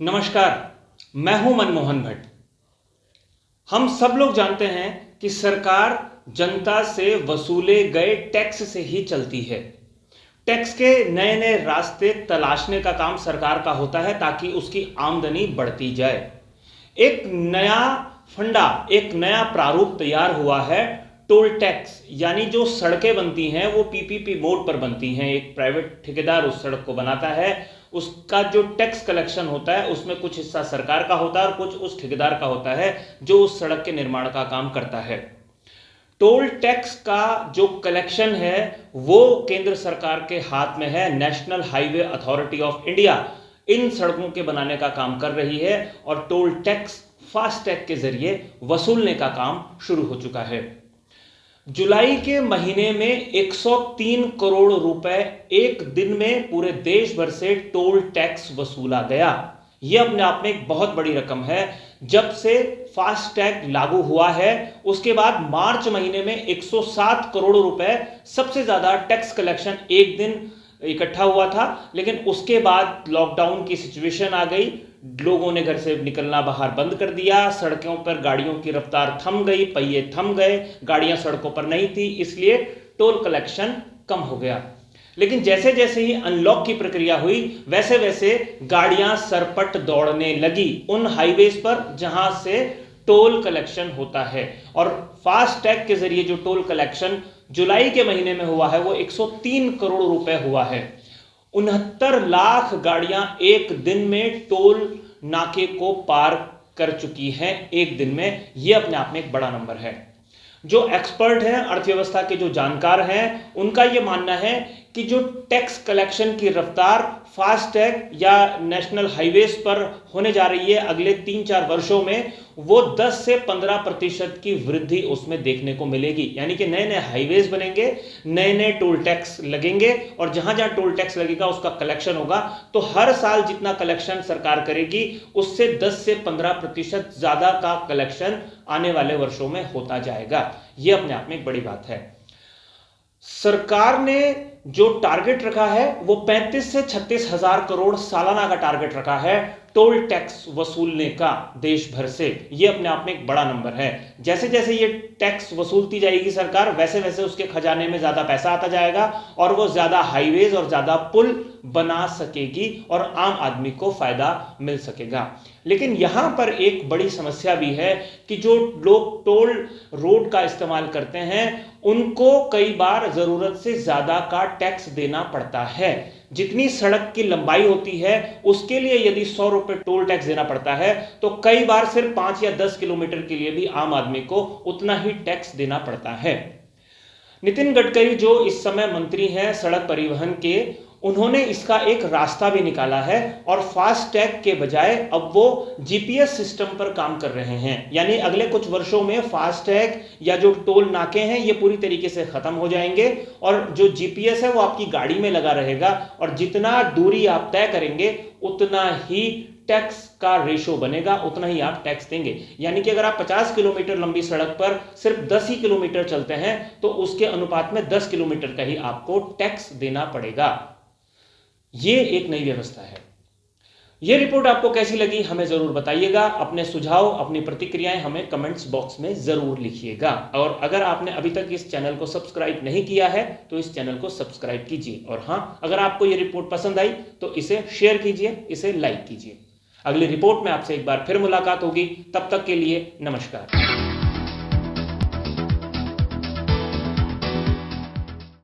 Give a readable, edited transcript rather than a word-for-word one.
नमस्कार, मैं हूं मनमोहन भट्ट। हम सब लोग जानते हैं कि सरकार जनता से वसूले गए टैक्स से ही चलती है। टैक्स के नए नए रास्ते तलाशने का काम सरकार का होता है ताकि उसकी आमदनी बढ़ती जाए। एक नया फंडा, एक नया प्रारूप तैयार हुआ है टोल टैक्स, यानी जो सड़कें बनती हैं वो पीपीपी मोड पर बनती हैं। एक प्राइवेट ठेकेदार उस सड़क को बनाता है, उसका जो टैक्स कलेक्शन होता है उसमें कुछ हिस्सा सरकार का होता है और कुछ उस ठेकेदार का होता है जो उस सड़क के निर्माण का काम करता है। टोल टैक्स का जो कलेक्शन है वो केंद्र सरकार के हाथ में है। National highway authority of India in सड़कों के बनाने का काम कर रही है और टोल टैक्स फास्टैग के जरिए वसूलने का काम शुरू हो चुका है। जुलाई के महीने में 103 करोड़ रुपए एक दिन में पूरे देश भर से टोल टैक्स वसूला गया। यह अपने आप में एक बहुत बड़ी रकम है। जब से फास्टैग लागू हुआ है उसके बाद मार्च महीने में 107 करोड़ रुपए सबसे ज्यादा टैक्स कलेक्शन एक दिन इकट्ठा हुआ था। लेकिन उसके बाद लॉकडाउन की सिचुएशन आ गई, लोगों ने घर से निकलना बाहर बंद कर दिया, सड़कों पर गाड़ियों की रफ्तार थम गई, पहिए थम गए, गाड़ियां सड़कों पर नहीं थी, इसलिए टोल कलेक्शन कम हो गया। लेकिन जैसे जैसे ही अनलॉक की प्रक्रिया हुई वैसे वैसे गाड़ियां सरपट दौड़ने लगी उन हाईवेज पर जहां से टोल कलेक्शन होता है। और फास्टैग के जरिए जो टोल कलेक्शन जुलाई के महीने में हुआ है वो 103 करोड़ रुपए हुआ है। 69 लाख गाड़ियां एक दिन में टोल नाके को पार कर चुकी हैं एक दिन में। यह अपने आप में एक बड़ा नंबर है। जो एक्सपर्ट हैं, अर्थव्यवस्था के जो जानकार हैं, उनका यह मानना है कि जो टैक्स कलेक्शन की रफ्तार फास्टैग या नेशनल हाईवेज पर होने जा रही है अगले 3-4 वर्षों में, वो 10 से 15% की वृद्धि उसमें देखने को मिलेगी। यानी कि नए नए हाईवेज बनेंगे, नए नए टोल टैक्स लगेंगे और जहां जहां टोल टैक्स लगेगा उसका कलेक्शन होगा, तो हर साल जितना कलेक्शन सरकार करेगी उससे 10 से 15% ज्यादा का कलेक्शन आने वाले वर्षों में होता जाएगा। यह अपने आप में एक बड़ी बात है। सरकार ने जो टारगेट रखा है वो 35 से 36 हजार करोड़ सालाना का टारगेट रखा है टोल टैक्स वसूलने का देश भर से। यह अपने आप में एक बड़ा नंबर है। जैसे जैसे ये टैक्स वसूलती जाएगी सरकार, वैसे वैसे उसके खजाने में ज्यादा पैसा आता जाएगा और वो ज्यादा हाईवेज और ज्यादा पुल बना सकेगी और आम आदमी को फायदा मिल सकेगा। लेकिन यहां पर एक बड़ी समस्या भी है कि जो लोग टोल रोड का इस्तेमाल करते हैं उनको कई बार जरूरत से ज्यादा का टैक्स देना पड़ता है। जितनी सड़क की लंबाई होती है उसके लिए यदि 100 रुपए टोल टैक्स देना पड़ता है तो कई बार सिर्फ 5 या 10 किलोमीटर के लिए भी आम आदमी को उतना ही टैक्स देना पड़ता है। नितिन गडकरी जो इस समय मंत्री हैं सड़क परिवहन के, उन्होंने इसका एक रास्ता भी निकाला है और फास्टैग के बजाय अब वो जीपीएस सिस्टम पर काम कर रहे हैं। यानी अगले कुछ वर्षों में फास्टैग या जो टोल नाके हैं ये पूरी तरीके से खत्म हो जाएंगे और जो जीपीएस है वो आपकी गाड़ी में लगा रहेगा और जितना दूरी आप तय करेंगे उतना ही टैक्स का रेशो बनेगा, उतना ही आप टैक्स देंगे। यानी कि अगर आप 50 किलोमीटर लंबी सड़क पर सिर्फ 10 ही किलोमीटर चलते हैं तो उसके अनुपात में 10 किलोमीटर का ही आपको टैक्स देना पड़ेगा। ये एक नई व्यवस्था है। यह रिपोर्ट आपको कैसी लगी हमें जरूर बताइएगा। अपने सुझाव, अपनी प्रतिक्रियाएं हमें कमेंट्स बॉक्स में जरूर लिखिएगा। और अगर आपने अभी तक इस चैनल को सब्सक्राइब नहीं किया है तो इस चैनल को सब्सक्राइब कीजिए। और हां, अगर आपको यह रिपोर्ट पसंद आई तो इसे शेयर कीजिए, इसे लाइक कीजिए। अगली रिपोर्ट में आपसे एक बार फिर मुलाकात होगी। तब तक के लिए नमस्कार।